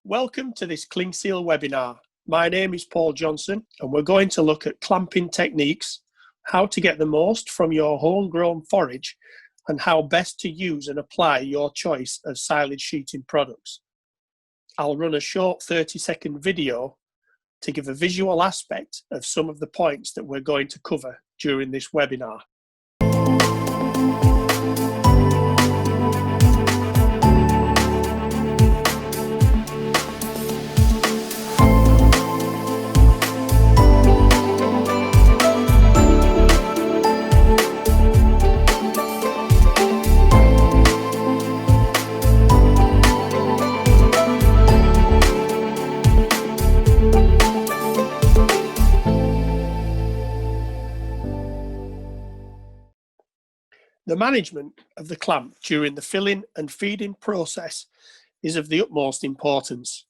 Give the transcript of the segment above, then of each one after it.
Welcome to this Clingseal webinar. My name is Paul Johnson and we're going to look at clamping techniques, how to get the most from your homegrown forage and how best to use and apply your choice of silage sheeting products. I'll run a short 30-second video to give a visual aspect of some of the points that we're going to cover during this webinar. The management of the clamp during the filling and feeding process is of the utmost importance.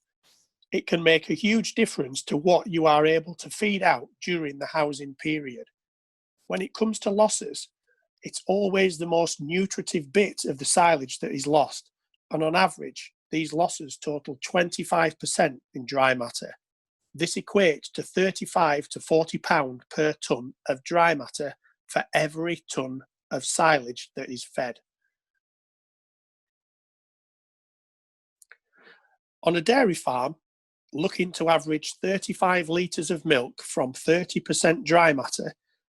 It can make a huge difference to what you are able to feed out during the housing period. When it comes to losses, it's always the most nutritive bit of the silage that is lost, and on average, these losses total 25% in dry matter. This equates to 35 to 40 pounds per tonne of dry matter for every tonne of silage that is fed. On a dairy farm, looking to average 35 litres of milk from 30% dry matter,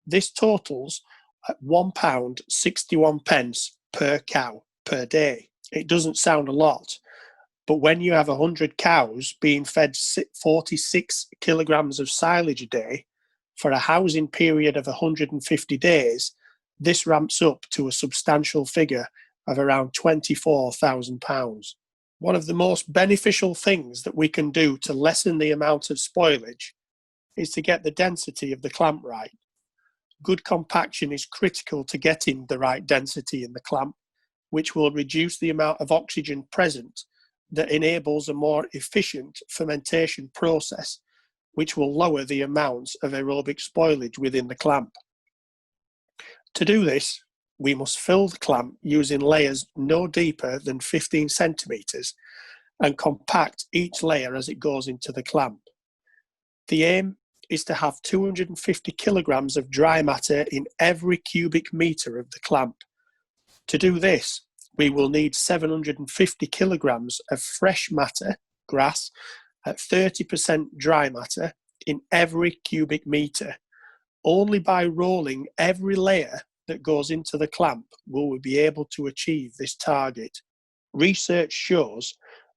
this totals at £1.61 per cow per day. It doesn't sound a lot, but when you have 100 cows being fed 46 kilograms of silage a day for a housing period of 150 days, this ramps up to a substantial figure of around £24,000. One of the most beneficial things that we can do to lessen the amount of spoilage is to get the density of the clamp right. Good compaction is critical to getting the right density in the clamp, which will reduce the amount of oxygen present that enables a more efficient fermentation process, which will lower the amounts of aerobic spoilage within the clamp. To do this, we must fill the clamp using layers no deeper than 15 centimetres and compact each layer as it goes into the clamp. The aim is to have 250 kilograms of dry matter in every cubic metre of the clamp. To do this, we will need 750 kilograms of fresh matter, grass, at 30% dry matter in every cubic metre. Only by rolling every layer that goes into the clamp will we be able to achieve this target. Research shows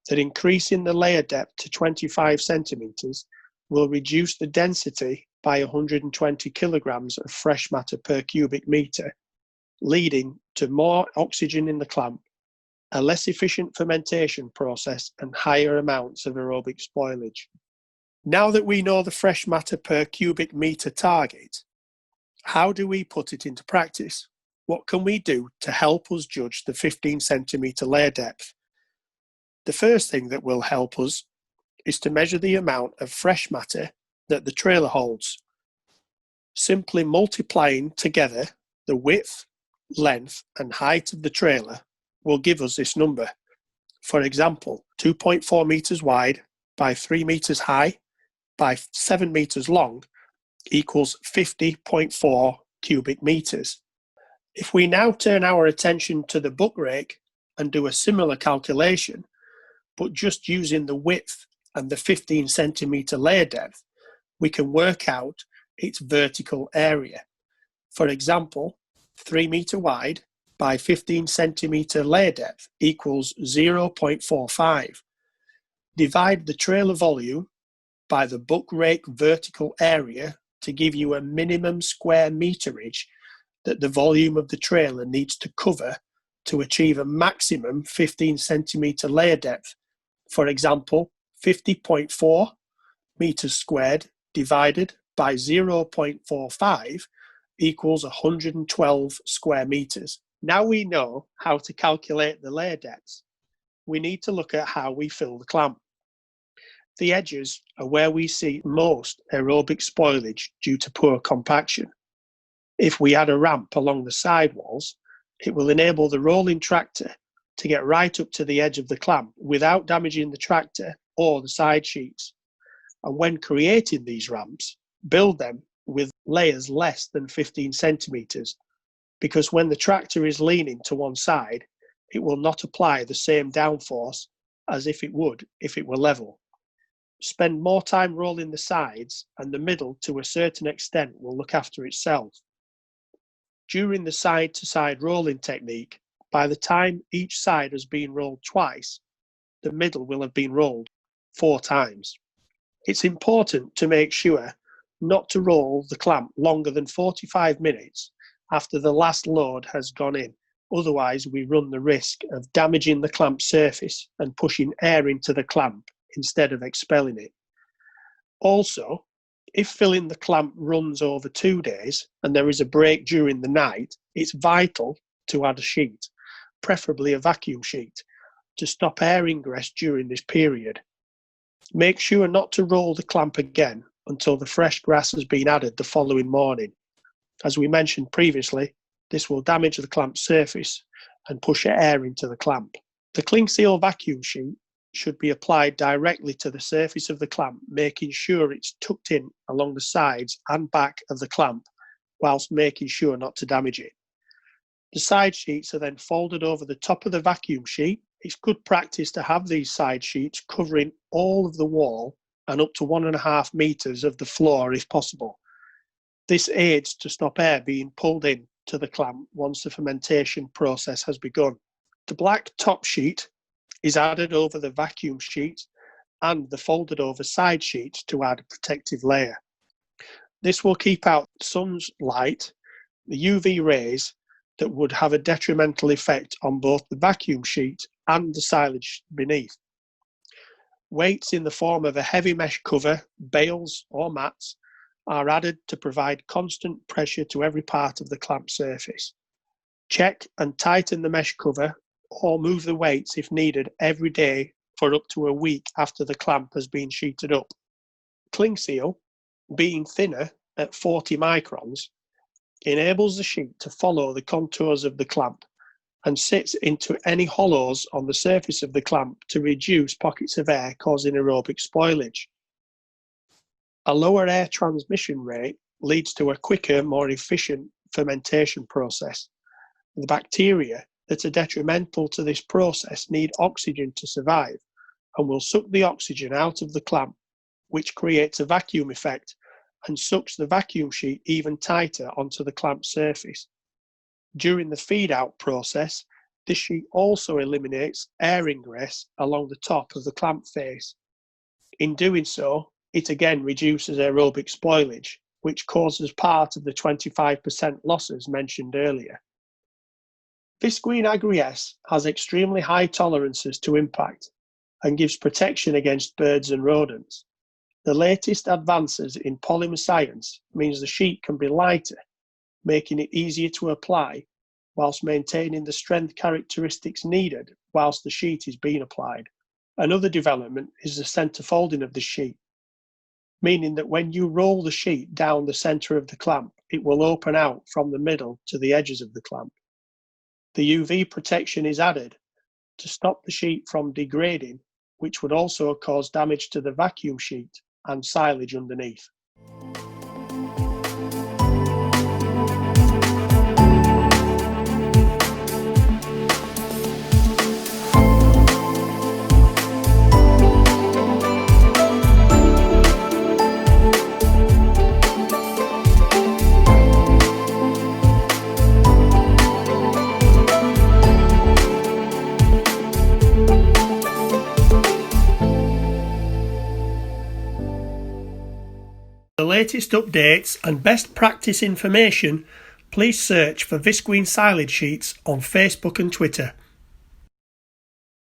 that increasing the layer depth to 25 centimetres will reduce the density by 120 kilograms of fresh matter per cubic metre, leading to more oxygen in the clamp, a less efficient fermentation process and higher amounts of aerobic spoilage. Now that we know the fresh matter per cubic metre target, how do we put it into practice? What can we do to help us judge the 15 centimetre layer depth? The first thing that will help us is to measure the amount of fresh matter that the trailer holds. Simply multiplying together the width, length and height of the trailer will give us this number. For example, 2.4 metres wide by 3 metres high by 7 metres long equals 50.4 cubic metres. If we now turn our attention to the buck rake and do a similar calculation, but just using the width and the 15 centimetre layer depth, we can work out its vertical area. For example, 3 metre wide by 15 centimetre layer depth equals 0.45. Divide the trailer volume by the buck rake vertical area to give you a minimum square meterage that the volume of the trailer needs to cover to achieve a maximum 15 centimetre layer depth. For example, 50.4 metres squared divided by 0.45 equals 112 square metres. Now we know how to calculate the layer depths. We need to look at how we fill the clamp. The edges are where we see most aerobic spoilage due to poor compaction. If we add a ramp along the sidewalls, it will enable the rolling tractor to get right up to the edge of the clamp without damaging the tractor or the side sheets. And when creating these ramps, build them with layers less than 15 centimetres, because when the tractor is leaning to one side, it will not apply the same downforce as if it would if it were level. Spend more time rolling the sides, and the middle to a certain extent will look after itself. During the side-to-side rolling technique, by the time each side has been rolled twice, the middle will have been rolled 4 times. It's important to make sure not to roll the clamp longer than 45 minutes after the last load has gone in. Otherwise, we run the risk of damaging the clamp surface and pushing air into the clamp instead of expelling it. Also, if filling the clamp runs over 2 days and there is a break during the night, it's vital to add a sheet, preferably a vacuum sheet, to stop air ingress during this period. Make sure not to roll the clamp again until the fresh grass has been added the following morning. As we mentioned previously, this will damage the clamp surface and push air into the clamp. The Clingseal vacuum sheet should be applied directly to the surface of the clamp, making sure it's tucked in along the sides and back of the clamp, whilst making sure not to damage it. The side sheets are then folded over the top of the vacuum sheet. It's good practice to have these side sheets covering all of the wall and up to 1.5 metres of the floor if possible. This aids to stop air being pulled in to the clamp once the fermentation process has begun. The black top sheet is added over the vacuum sheet and the folded over side sheet to add a protective layer. This will keep out sun's light, the UV rays that would have a detrimental effect on both the vacuum sheet and the silage beneath. Weights in the form of a heavy mesh cover, bales or mats are added to provide constant pressure to every part of the clamp surface. Check and tighten the mesh cover or move the weights if needed every day for up to a week after the clamp has been sheeted up. Clingseal, being thinner at 40 microns, enables the sheet to follow the contours of the clamp and sits into any hollows on the surface of the clamp to reduce pockets of air causing aerobic spoilage. A lower air transmission rate leads to a quicker, more efficient fermentation process. The bacteria that are detrimental to this process need oxygen to survive and will suck the oxygen out of the clamp, which creates a vacuum effect and sucks the vacuum sheet even tighter onto the clamp surface. During the feed-out process, this sheet also eliminates air ingress along the top of the clamp face. In doing so, it again reduces aerobic spoilage, which causes part of the 25% losses mentioned earlier. Visqueen Agri-S has extremely high tolerances to impact and gives protection against birds and rodents. The latest advances in polymer science means the sheet can be lighter, making it easier to apply, whilst maintaining the strength characteristics needed whilst the sheet is being applied. Another development is the centre folding of the sheet, meaning that when you roll the sheet down the centre of the clamp, it will open out from the middle to the edges of the clamp. The UV protection is added to stop the sheet from degrading, which would also cause damage to the vacuum sheet and silage underneath. For the latest updates and best practice information, please search for Visqueen silage sheets on Facebook and Twitter.